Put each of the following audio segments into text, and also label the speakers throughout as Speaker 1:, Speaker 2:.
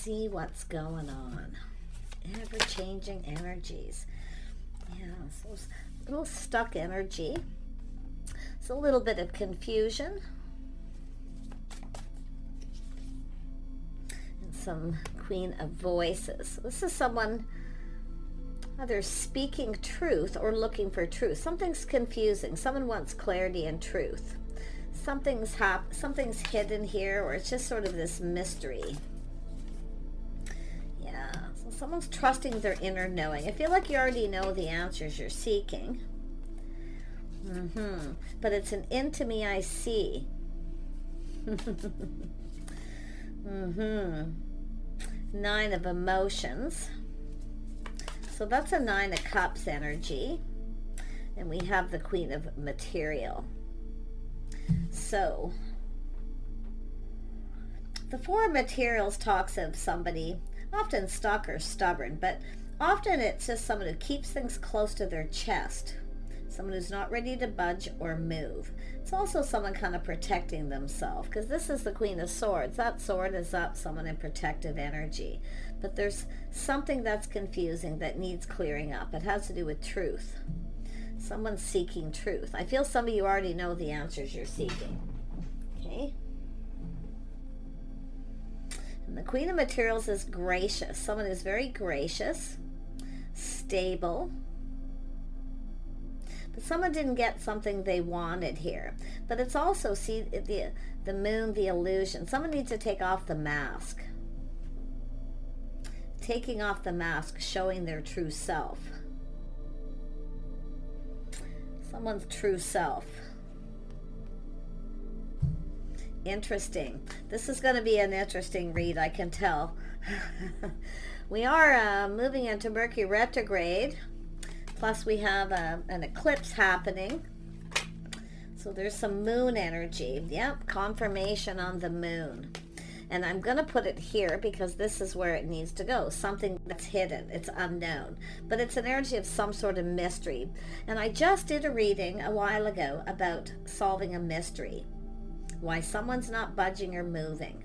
Speaker 1: see what's going on. Ever-changing energies. Yeah, so a little stuck energy. It's a little bit of confusion. And some Queen of Voices. This is someone either speaking truth or looking for truth. Something's confusing. Someone wants clarity and truth. Something's hidden here, or it's just sort of this mystery. Yeah, so someone's trusting their inner knowing. I feel like you already know the answers you're seeking. But it's an into me I see. Nine of Emotions. So that's a Nine of Cups energy. And we have the Queen of Material. So the Four of Materials talks of somebody often stuck or stubborn, but often it's just someone who keeps things close to their chest. Someone who's not ready to budge or move. It's also someone kind of protecting themselves, because this is the Queen of Swords. That sword is up, someone in protective energy. But there's something that's confusing that needs clearing up. It has to do with truth. Someone's seeking truth. I feel some of you already know the answers you're seeking. Okay? And the Queen of Materials is gracious. Someone who's very gracious, stable. But someone didn't get something they wanted here. But it's also, see, the moon, the illusion. Someone needs to take off the mask. Taking off the mask, showing their true self. Someone's true self. Interesting. This is going to be an interesting read, I can tell. We are moving into Mercury retrograde. Plus we have an eclipse happening. So there's some moon energy. Yep, confirmation on the moon. And I'm going to put it here because this is where it needs to go. Something that's hidden. It's unknown. But it's an energy of some sort of mystery. And I just did a reading a while ago about solving a mystery. Why someone's not budging or moving.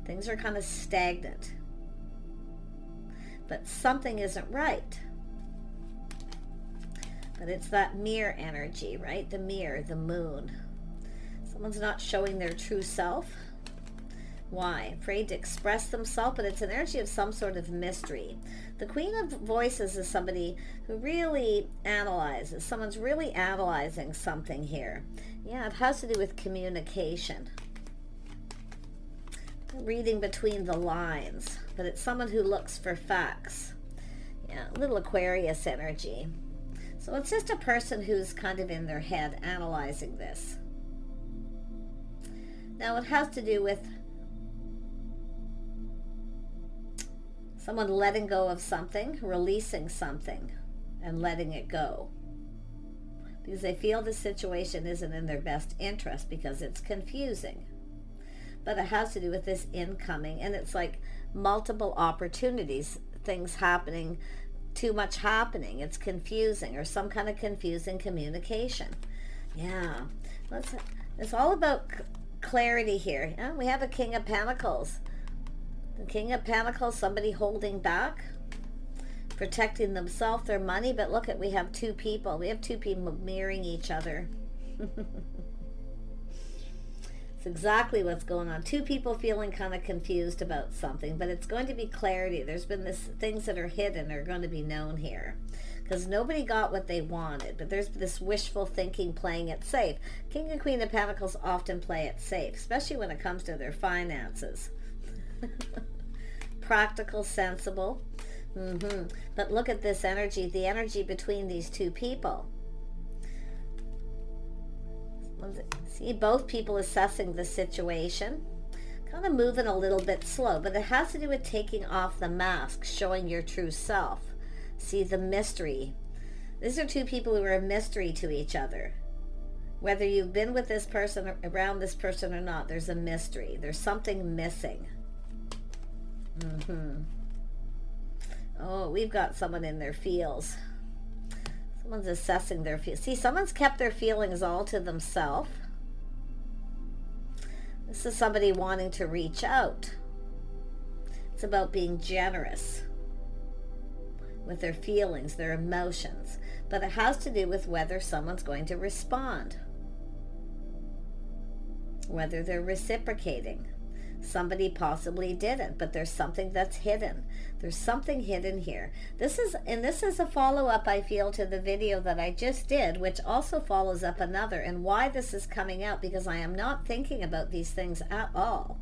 Speaker 1: Things are kind of stagnant. But something isn't right. But it's that mirror energy, right? The mirror, the moon. Someone's not showing their true self. Why? Afraid to express themselves, but it's an energy of some sort of mystery. The Queen of Voices is somebody who really analyzes. Someone's really analyzing something here. Yeah, it has to do with communication. Reading between the lines, but it's someone who looks for facts. Yeah, a little Aquarius energy. So it's just a person who's kind of in their head analyzing this. Now it has to do with someone letting go of something, releasing something, and letting it go. Because they feel the situation isn't in their best interest because it's confusing. But it has to do with this incoming, and it's like multiple opportunities, things happening, too much happening. It's confusing, or some kind of confusing communication. Yeah, it's all about clarity here. Yeah, we have a King of Pentacles. The King of Pentacles, somebody holding back, protecting themselves, their money. But look at, we have two people. We have two people mirroring each other. It's exactly what's going on. Two people feeling kind of confused about something, but it's going to be clarity. There's been things that are hidden are going to be known here. Because nobody got what they wanted, but there's this wishful thinking, playing it safe. King and Queen of Pentacles often play it safe, especially when it comes to their finances. Practical, sensible. But look at this energy, the energy between these two people. See, both people assessing the situation, kind of moving a little bit slow, but it has to do with taking off the mask, showing your true self. See, the mystery. These are two people who are a mystery to each other. Whether you've been with this person or around this person or not, there's a mystery. There's something missing. Oh, we've got someone in their feels. Someone's assessing their feelings. See, someone's kept their feelings all to themselves. This is somebody wanting to reach out. It's about being generous with their feelings, their emotions. But it has to do with whether someone's going to respond, whether they're reciprocating. Somebody possibly didn't, but there's something that's hidden. There's something hidden here. This is a follow-up, I feel, to the video that I just did, which also follows up another. And why this is coming out, because I am not thinking about these things at all.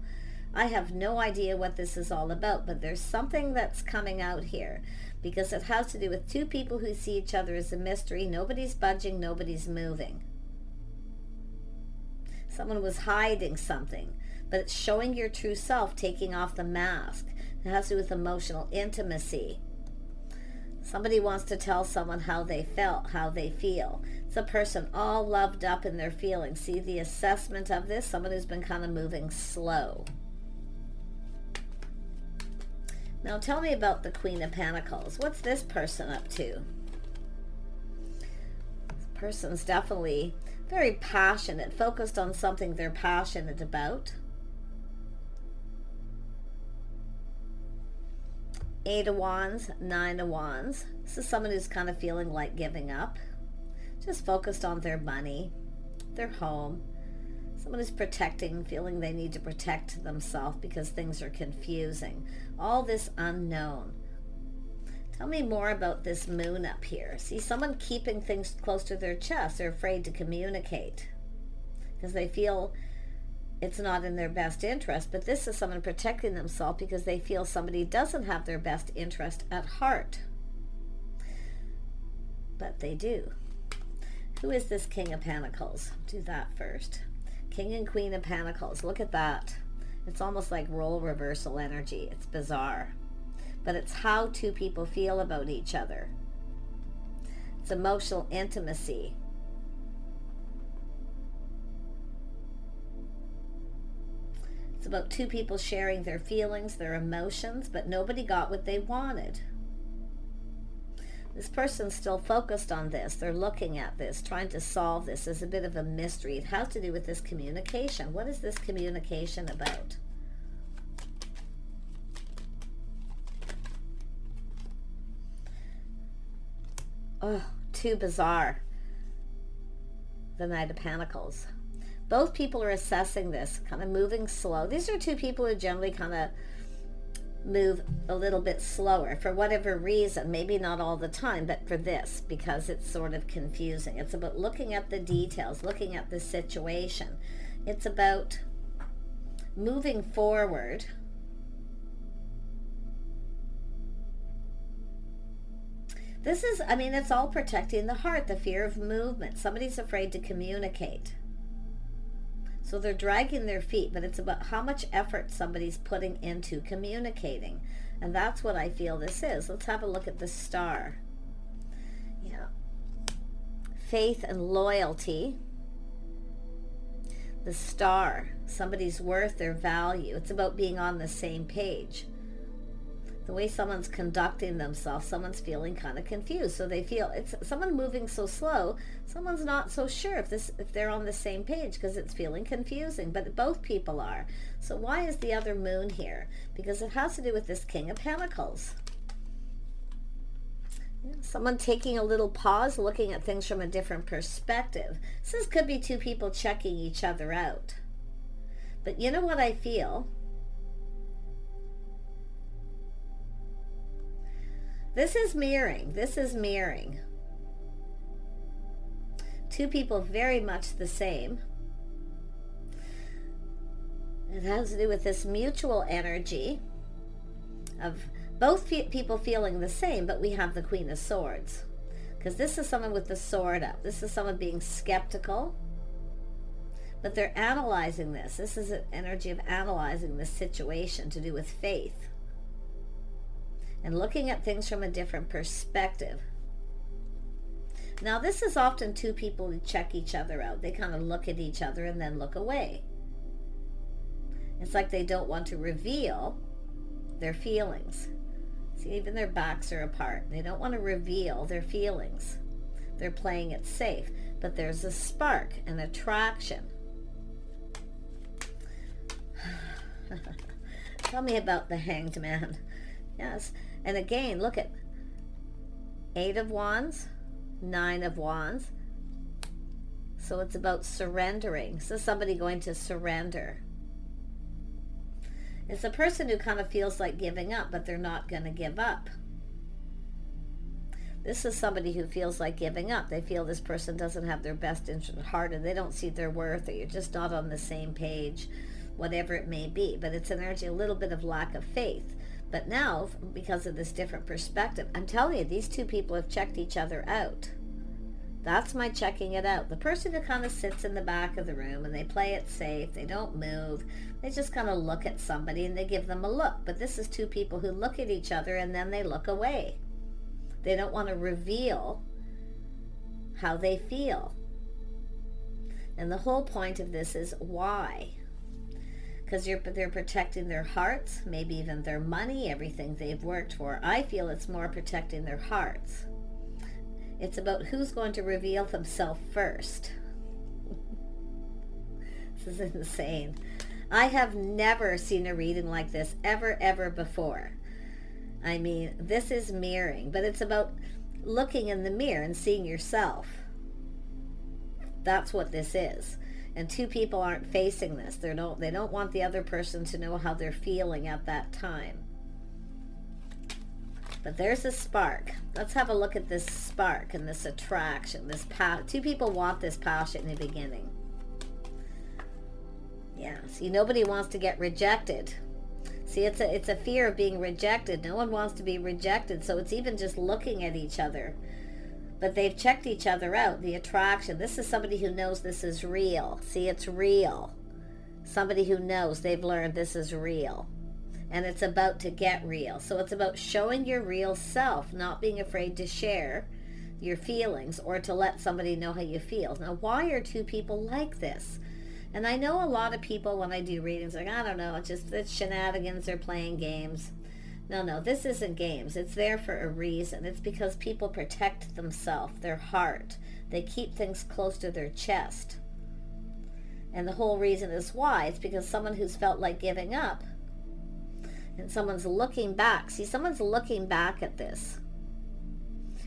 Speaker 1: I have no idea what this is all about, but there's something that's coming out here, because it has to do with two people who see each other as a mystery. Nobody's budging, nobody's moving. Someone was hiding something, but it's showing your true self, taking off the mask. It has to do with emotional intimacy. Somebody wants to tell someone how they felt, how they feel. It's a person all loved up in their feelings. See the assessment of this? Someone who's been kind of moving slow. Now tell me about the Queen of Pentacles. What's this person up to? This person's definitely very passionate, focused on something they're passionate about. 8 of Wands, 9 of Wands. This is someone who's kind of feeling like giving up. Just focused on their money, their home. Someone who's protecting, feeling they need to protect themselves because things are confusing. All this unknown. Tell me more about this moon up here. See, someone keeping things close to their chest. They're afraid to communicate because they feel it's not in their best interest. But this is someone protecting themselves because they feel somebody doesn't have their best interest at heart. But they do. Who is this King of Pentacles? Do that first. King and Queen of Pentacles. Look at that. It's almost like role reversal energy. It's bizarre. But it's how two people feel about each other. It's emotional intimacy. It's about two people sharing their feelings, their emotions, but nobody got what they wanted. This person's still focused on this. They're looking at this, trying to solve this. There's a bit of a mystery. It has to do with this communication. What is this communication about? Oh, too bizarre. The Knight of Pentacles. Both people are assessing this, kind of moving slow. These are two people who generally kind of move a little bit slower for whatever reason. Maybe not all the time, but for this, because it's sort of confusing. It's about looking at the details, looking at the situation. It's about moving forward. This is, I mean, it's all protecting the heart, the fear of movement. Somebody's afraid to communicate. So they're dragging their feet, but it's about how much effort somebody's putting into communicating. And that's what I feel this is. Let's have a look at the star. Yeah. Faith and loyalty. The star. Somebody's worth, their value. It's about being on the same page. The way someone's conducting themselves, someone's feeling kind of confused. So they feel it's someone moving so slow, someone's not so sure if they're on the same page because it's feeling confusing, but both people are. So why is the other moon here? Because it has to do with this King of Pentacles. Someone taking a little pause, looking at things from a different perspective. This could be two people checking each other out. But you know what I feel? This is mirroring. This is mirroring. Two people very much the same. It has to do with this mutual energy of both people feeling the same, but we have the Queen of Swords. Because this is someone with the sword up. This is someone being skeptical. But they're analyzing this. This is an energy of analyzing this situation to do with faith. And looking at things from a different perspective. Now this is often two people who check each other out. They kind of look at each other and then look away. It's like they don't want to reveal their feelings. See, even their backs are apart. They don't want to reveal their feelings. They're playing it safe. But there's a spark, an attraction. Tell me about the Hanged Man. Yes. And again, look at 8 of Wands, 9 of Wands. So it's about surrendering. So somebody going to surrender. It's a person who kind of feels like giving up, but they're not going to give up. This is somebody who feels like giving up. They feel this person doesn't have their best interest at heart, and they don't see their worth, or you're just not on the same page, whatever it may be. But it's an energy, a little bit of lack of faith. But now, because of this different perspective, I'm telling you, these two people have checked each other out. That's my checking it out. The person who kind of sits in the back of the room and they play it safe, they don't move, they just kind of look at somebody and they give them a look. But this is two people who look at each other and then they look away. They don't want to reveal how they feel. And the whole point of this is why? Because they're protecting their hearts, maybe even their money, everything they've worked for. I feel it's more protecting their hearts. It's about who's going to reveal themselves first. This is insane. I have never seen a reading like this ever before. I mean, this is mirroring, but it's about looking in the mirror and seeing yourself. That's what this is. And two people aren't facing this. They don't want the other person to know how they're feeling at that time. But there's a spark. Let's have a look at this spark and this attraction, this passion. Two people want this passion in the beginning. Yeah, see, nobody wants to get rejected. See, it's a fear of being rejected. No one wants to be rejected, so it's even just looking at each other. But they've checked each other out, the attraction. This is somebody who knows this is real. See, it's real. Somebody who knows, they've learned this is real. And it's about to get real. So it's about showing your real self, not being afraid to share your feelings or to let somebody know how you feel. Now, why are two people like this? And I know a lot of people, when I do readings, like, I don't know, it's shenanigans, they're playing games. No, this isn't games. It's there for a reason. It's because people protect themselves, their heart. They keep things close to their chest. And the whole reason is why. It's because someone who's felt like giving up, and someone's looking back. See, someone's looking back at this,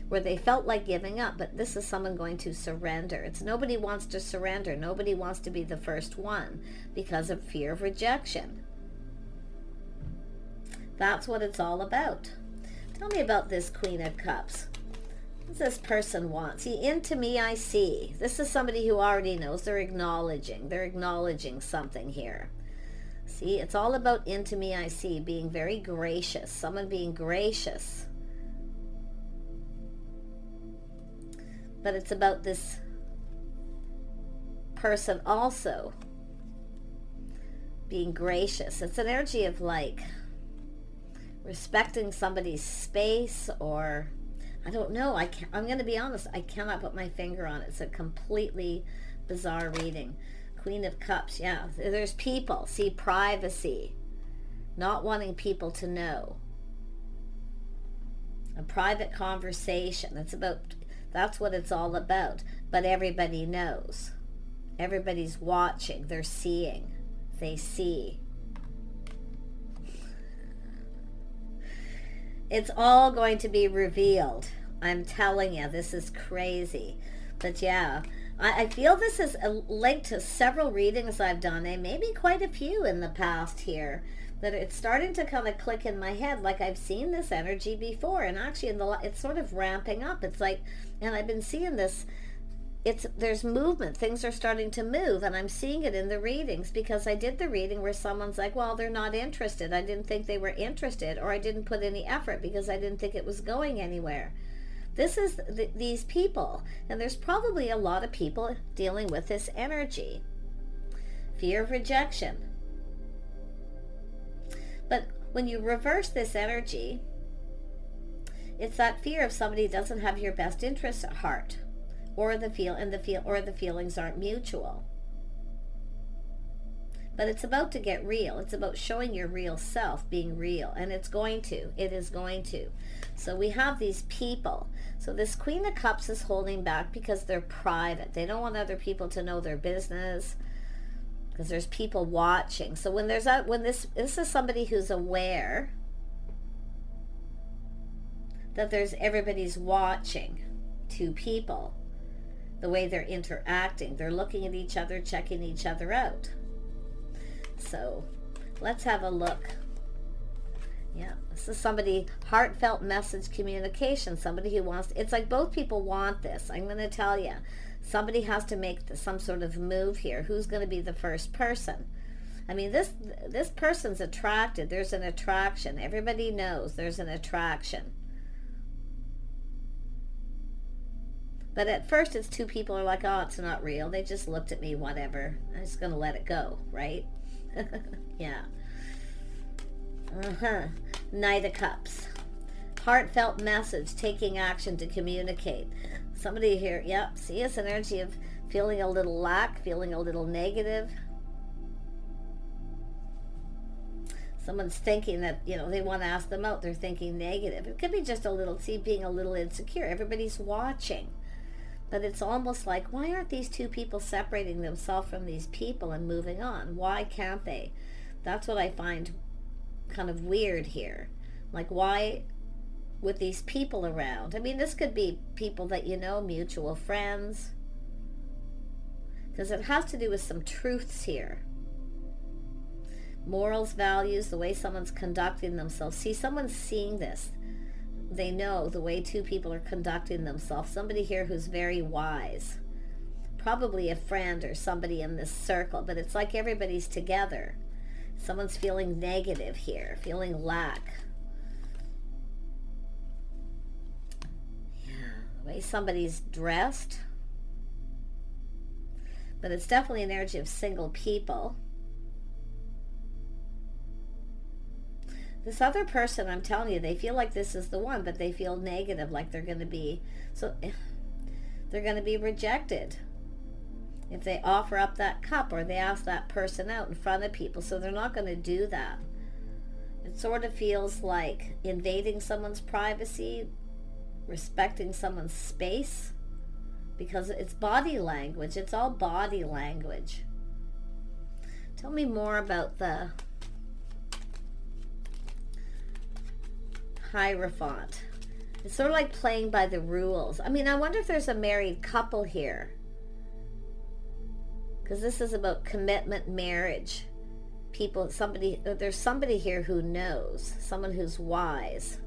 Speaker 1: where they felt like giving up, but this is someone going to surrender. It's nobody wants to surrender. Nobody wants to be the first one because of fear of rejection. That's what it's all about. Tell me about this Queen of Cups. What does this person want? See, into me I see. This is somebody who already knows. They're acknowledging something here. See, it's all about into me I see, being very gracious. Someone being gracious. But it's about this person also being gracious. It's an energy of like respecting somebody's space, or I don't know. I'm going to be honest. I cannot put my finger on it. It's a completely bizarre reading. Queen of Cups. Yeah, there's people. See, privacy. Not wanting people to know. A private conversation. That's what it's all about. But everybody knows. Everybody's watching. They're seeing. They see. It's all going to be revealed. I'm telling you, this is crazy. But yeah, I feel this is linked to several readings I've done, and maybe quite a few in the past here, that it's starting to kind of click in my head, like I've seen this energy before, and actually it's sort of ramping up. It's like, and I've been seeing this, there's movement, things are starting to move, and I'm seeing it in the readings, because I did the reading where someone's like, well, they're not interested. I didn't think they were interested, or I didn't put any effort because I didn't think it was going anywhere. This is these people, and there's probably a lot of people dealing with this energy. Fear of rejection. But when you reverse this energy, it's that fear of somebody doesn't have your best interests at heart, or the feelings aren't mutual. But it's about to get real. It's about showing your real self, being real, and it is going to. So we have these people. So this Queen of Cups is holding back because they're private. They don't want other people to know their business. because there's people watching. So when there's when this is somebody who's aware that there's everybody's watching two people, the way they're interacting, they're looking at each other, checking each other out. So let's have a look. Yeah, this is somebody, heartfelt message communication, somebody who wants, it's like both people want this. I'm going to tell you, somebody has to make some sort of move here. Who's going to be the first person? I mean, this person's attracted. There's an attraction. Everybody knows there's an attraction. But at first it's two people are like, oh, it's not real. They just looked at me, whatever. I'm just going to let it go, right? Yeah. Knight of Cups. Heartfelt message, taking action to communicate. Somebody here, yep, see, it's an energy of feeling a little lack, feeling a little negative. Someone's thinking that, you know, they want to ask them out. They're thinking negative. It could be just a little, see, being a little insecure. Everybody's watching. But it's almost like, why aren't these two people separating themselves from these people and moving on? Why can't they? That's what I find kind of weird here. Like, why, with these people around? I mean, this could be people that you know, mutual friends. Because it has to do with some truths here. Morals, values, the way someone's conducting themselves. See, someone's seeing this. They know the way two people are conducting themselves. Somebody here who's very wise. Probably a friend or somebody in this circle, but it's like everybody's together. Someone's feeling negative here, feeling lack. Yeah, the way somebody's dressed. But it's definitely an energy of single people. This other person, I'm telling you, they feel like this is the one, but they feel negative, like they're going to be, so they're going to be rejected if they offer up that cup or they ask that person out in front of people. So they're not going to do that. It sort of feels like invading someone's privacy, respecting someone's space, because it's body language. It's all body language. Tell me more about the Hierophant. It's sort of like playing by the rules. I mean, I wonder if there's a married couple here, because this is about commitment, marriage. People, somebody, there's somebody here who knows, someone who's wise.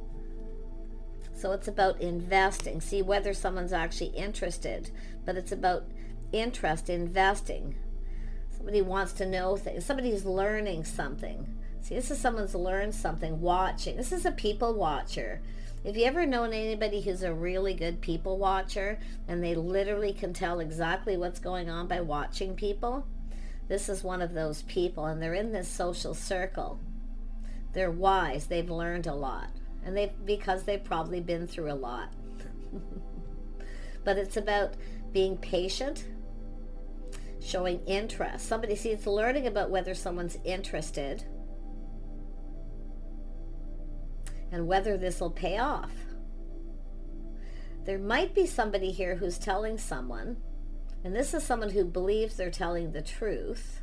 Speaker 1: So it's about investing. See whether someone's actually interested, but it's about interest, investing. Somebody wants to know things. Somebody's learning something. See, this is someone's learned something, watching. This is a people watcher. If you ever known anybody who's a really good people watcher and they literally can tell exactly what's going on by watching people, this is one of those people, and they're in this social circle. They're wise. They've learned a lot, and because they've probably been through a lot. But it's about being patient, showing interest. Somebody, see, it's learning about whether someone's interested and whether this will pay off. There might be somebody here who's telling someone, and this is someone who believes they're telling the truth,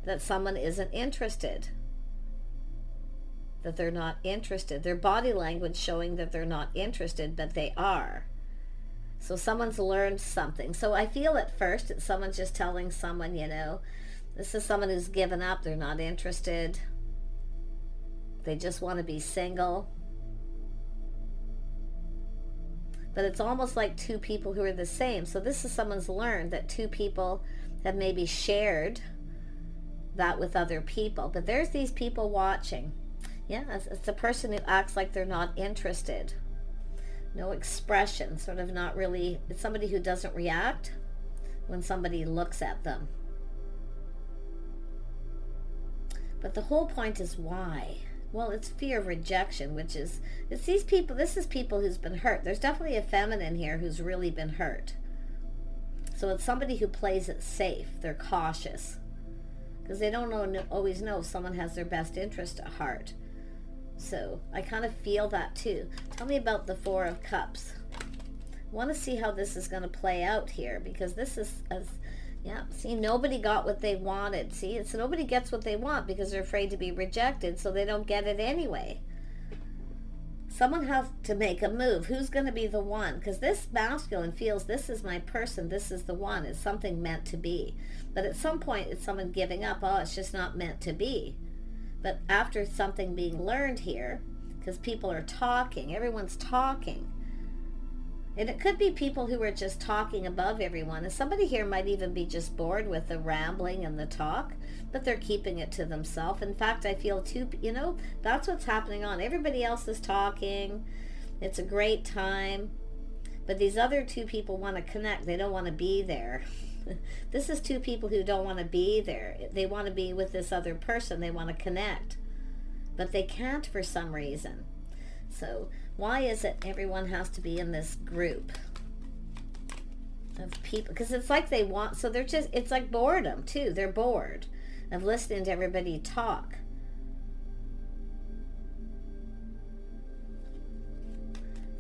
Speaker 1: that someone isn't interested, that they're not interested. Their body language showing that they're not interested, but they are. So someone's learned something. So I feel at first it's someone just telling someone, you know, this is someone who's given up. They're not interested. They just want to be single. But it's almost like two people who are the same. So this is someone's learned that two people have maybe shared that with other people. But there's these people watching. Yeah, it's a person who acts like they're not interested. No expression, sort of not really. It's somebody who doesn't react when somebody looks at them. But the whole point is why? Well, it's fear of rejection, which is, it's these people, this is people who's been hurt. There's definitely a feminine here who's really been hurt. So it's somebody who plays it safe. They're cautious. Because they don't always know if someone has their best interest at heart. So I kind of feel that too. Tell me about the Four of Cups. want to see how this is going to play out here, because this is, yeah, see, nobody got what they wanted. See, it's nobody gets what they want because they're afraid to be rejected, so they don't get it anyway. Someone has to make a move. Who's going to be the one? Because this masculine feels, this is my person, this is the one. It's something meant to be. But at some point, it's someone giving up. Oh, it's just not meant to be. But after something being learned here, because people are talking, everyone's talking. And it could be people who are just talking above everyone. And somebody here might even be just bored with the rambling and the talk, but they're keeping it to themselves. In fact, I feel too, that's what's happening on. Everybody else is talking. It's a great time. But these other two people want to connect. They don't want to be there. This is two people who don't want to be there. They want to be with this other person. They want to connect. But they can't for some reason. So why is it everyone has to be in this group of people? Because it's like they want, so they're just, it's like boredom too. They're bored of listening to everybody talk.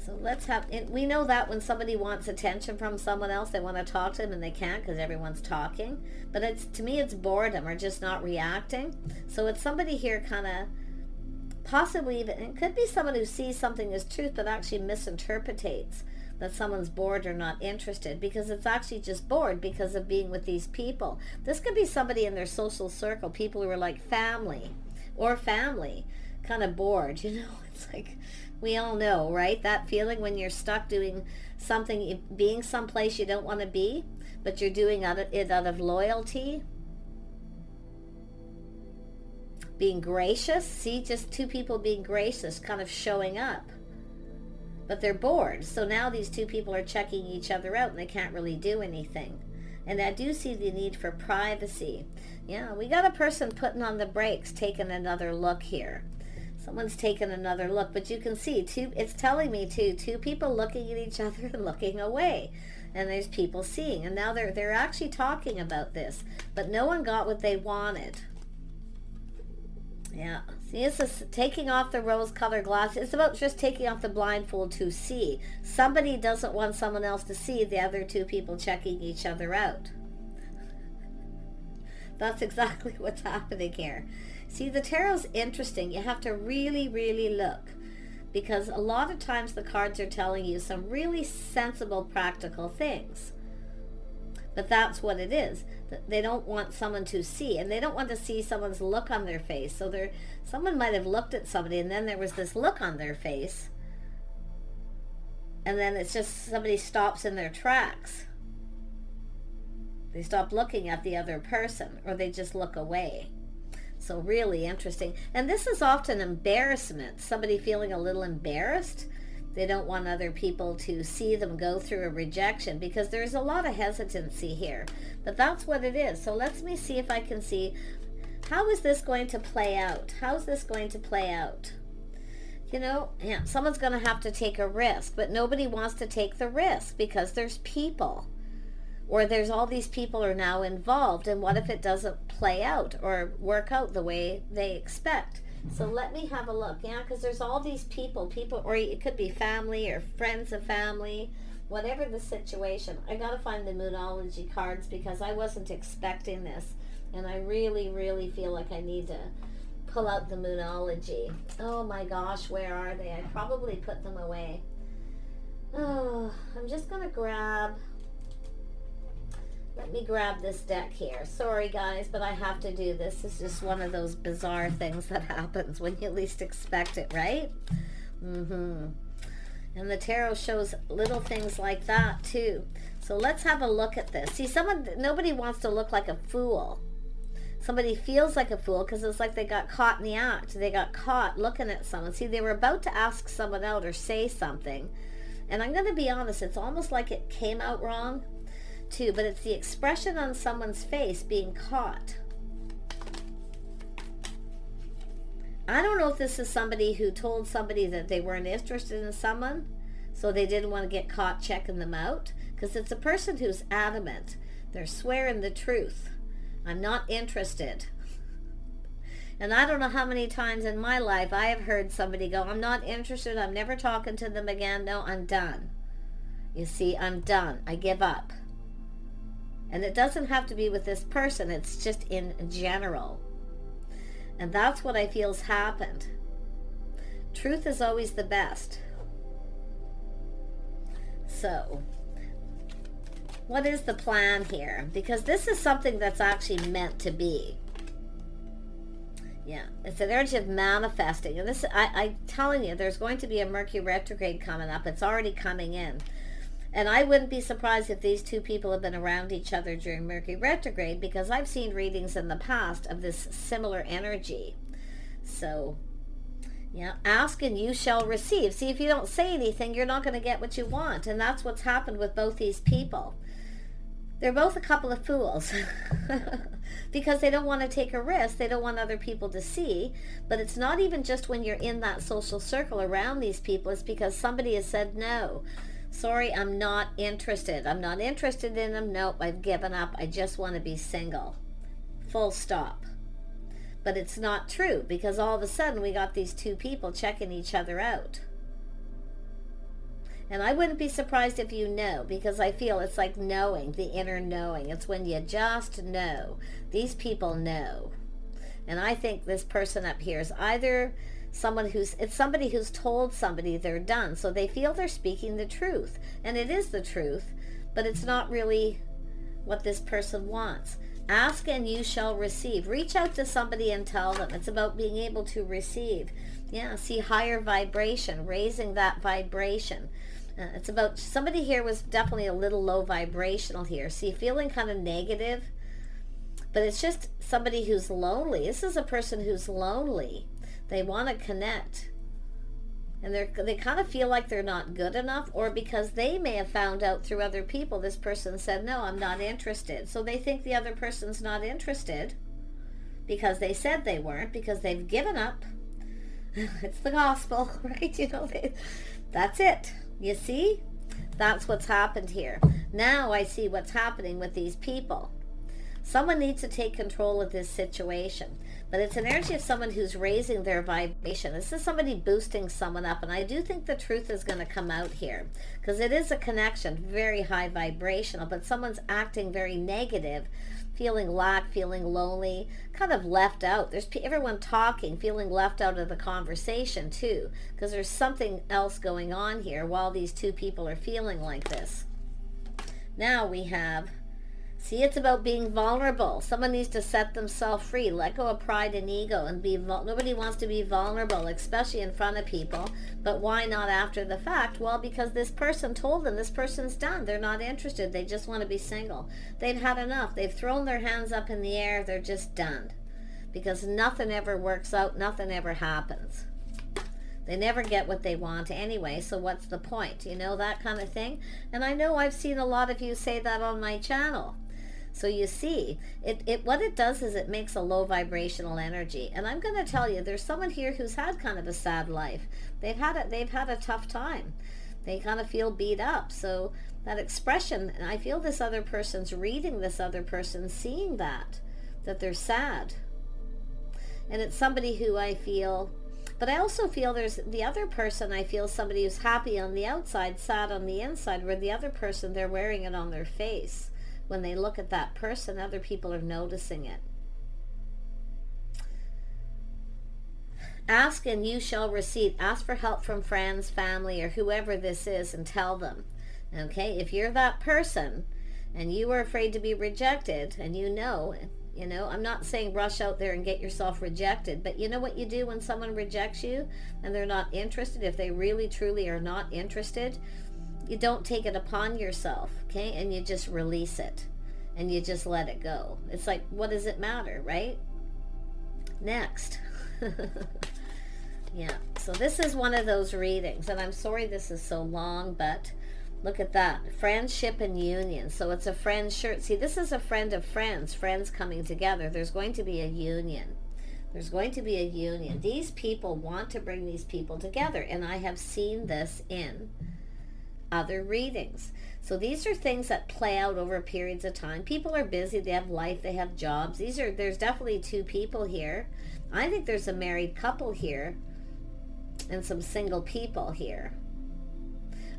Speaker 1: So let's have, we know that when somebody wants attention from someone else, they want to talk to them and they can't because everyone's talking. But it's, to me, it's boredom or just not reacting. So it's somebody here kind of, possibly even, it could be someone who sees something as truth but actually misinterprets that someone's bored or not interested, because it's actually just bored because of being with these people. This could be somebody in their social circle, people who are like family, kind of bored, it's like, we all know, right? That feeling when you're stuck doing something, being someplace you don't want to be, but you're doing it out of loyalty. Being gracious, see, just two people being gracious, kind of showing up. But they're bored, so now these two people are checking each other out and they can't really do anything. And I do see the need for privacy. Yeah, we got a person putting on the brakes, taking another look here. Someone's taking another look, but you can see, it's telling me two people looking at each other and looking away. And there's people seeing, and now they're actually talking about this, but no one got what they wanted. Yeah, see, it's just taking off the rose-colored glasses. It's about just taking off the blindfold to see. Somebody doesn't want someone else to see the other two people checking each other out. That's exactly what's happening here. See, the tarot's interesting. You have to really, really look, because a lot of times the cards are telling you some really sensible, practical things. But that's what it is. They don't want someone to see, and they don't want to see someone's look on their face. So someone might have looked at somebody, and then there was this look on their face, and then it's just somebody stops in their tracks. They stop looking at the other person, or they just look away. So really interesting. And this is often embarrassment. Somebody feeling a little embarrassed. They don't want other people to see them go through a rejection, because there's a lot of hesitancy here. But that's what it is. So let me see if I can see, how is this going to play out? How is this going to play out? Yeah, someone's going to have to take a risk, but nobody wants to take the risk because there's people. Or there's all these people are now involved, and what if it doesn't play out or work out the way they expect? So let me have a look, yeah, because there's all these people, or it could be family or friends of family, whatever the situation. I got to find the Moonology cards because I wasn't expecting this, and I really, really feel like I need to pull out the Moonology. Oh my gosh, where are they? I probably put them away. Oh, I'm just going to let me grab this deck here. Sorry guys, but I have to do this. It's just one of those bizarre things that happens when you least expect it, right? And the tarot shows little things like that too. So let's have a look at this. See, nobody wants to look like a fool. Somebody feels like a fool because it's like they got caught in the act. They got caught looking at someone. See, they were about to ask someone out or say something. And I'm going to be honest, it's almost like it came out wrong too, but it's the expression on someone's face being caught. I don't know if this is somebody who told somebody that they weren't interested in someone, so they didn't want to get caught checking them out, because it's a person who's adamant. They're swearing the truth. I'm not interested. And I don't know how many times in my life I have heard somebody go, I'm not interested, I'm never talking to them again, no, I'm done. You see, I'm done. I give up. And it doesn't have to be with this person. It's just in general. And that's what I feel's happened. Truth is always the best. So, what is the plan here? Because this is something that's actually meant to be. Yeah, it's an energy of manifesting. And this, I'm telling you, there's going to be a Mercury retrograde coming up. It's already coming in. And I wouldn't be surprised if these two people have been around each other during Mercury retrograde, because I've seen readings in the past of this similar energy. So, yeah, ask and you shall receive. See, if you don't say anything, you're not going to get what you want. And that's what's happened with both these people. They're both a couple of fools because they don't want to take a risk. They don't want other people to see. But it's not even just when you're in that social circle around these people. It's because somebody has said, no, sorry, I'm not interested. I'm not interested in them. Nope, I've given up. I just want to be single. Full stop. But it's not true, because all of a sudden we got these two people checking each other out. And I wouldn't be surprised if you know, because I feel it's like knowing, the inner knowing. It's when you just know. These people know. And I think this person up here is either it's somebody who's told somebody they're done. So they feel they're speaking the truth. And it is the truth, but it's not really what this person wants. Ask and you shall receive. Reach out to somebody and tell them. It's about being able to receive. Yeah, see, higher vibration, raising that vibration. It's about, somebody here was definitely a little low vibrational here. See, feeling kind of negative, but it's just somebody who's lonely. This is a person who's lonely. They want to connect. And they kind of feel like they're not good enough, or because they may have found out through other people, this person said, no, I'm not interested. So they think the other person's not interested because they said they weren't, because they've given up. It's the gospel, right? You know, that's it. You see? That's what's happened here. Now I see what's happening with these people. Someone needs to take control of this situation. But it's an energy of someone who's raising their vibration. This is somebody boosting someone up. And I do think the truth is going to come out here. Because it is a connection, very high vibrational. But someone's acting very negative, feeling lack, feeling lonely, kind of left out. There's everyone talking, feeling left out of the conversation too. Because there's something else going on here while these two people are feeling like this. Now we have... See, it's about being vulnerable. Someone needs to set themselves free, let go of pride and ego, and nobody wants to be vulnerable, especially in front of people. But why not after the fact? Well, because this person told them this person's done. They're not interested. They just want to be single. They've had enough. They've thrown their hands up in the air. They're just done. Because nothing ever works out. Nothing ever happens. They never get what they want anyway, so what's the point? You know, that kind of thing. And I know I've seen a lot of you say that on my channel. So you see, what it does is it makes a low vibrational energy. And I'm going to tell you, there's someone here who's had kind of a sad life. They've had a tough time. They kind of feel beat up. So that expression, and I feel this other person's reading this other person, seeing that they're sad. And it's somebody who I feel, but I also feel there's the other person, I feel somebody who's happy on the outside, sad on the inside, where the other person, they're wearing it on their face. When they look at that person, other people are noticing it. Ask and you shall receive. Ask for help from friends, family, or whoever this is, and tell them. Okay, if you're that person and you are afraid to be rejected, and you know, I'm not saying rush out there and get yourself rejected, but you know what you do when someone rejects you and they're not interested? If they really truly are not interested, you don't take it upon yourself, okay? And you just release it. And you just let it go. It's like, what does it matter, right? Next. Yeah, so this is one of those readings. And I'm sorry this is so long, but look at that. Friendship and union. So it's a friend shirt. See, this is a friend of friends. Friends coming together. There's going to be a union. There's going to be a union. These people want to bring these people together. And I have seen this in other readings. So these are things that play out over periods of time. People are busy, they have life, they have jobs. There's definitely two people here. I think there's a married couple here and some single people here.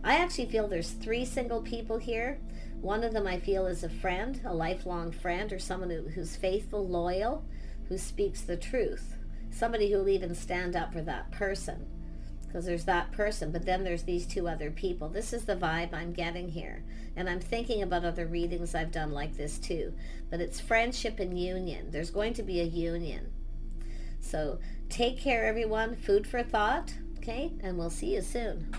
Speaker 1: I actually feel there's 3 single people here. One of them I feel is a friend, a lifelong friend, or someone who's faithful, loyal, who speaks the truth. Somebody who will even stand up for that person. Because there's that person, but then there's these 2 other people. This is the vibe I'm getting here. And I'm thinking about other readings I've done like this too. But it's friendship and union. There's going to be a union. So take care, everyone. Food for thought. Okay? And we'll see you soon.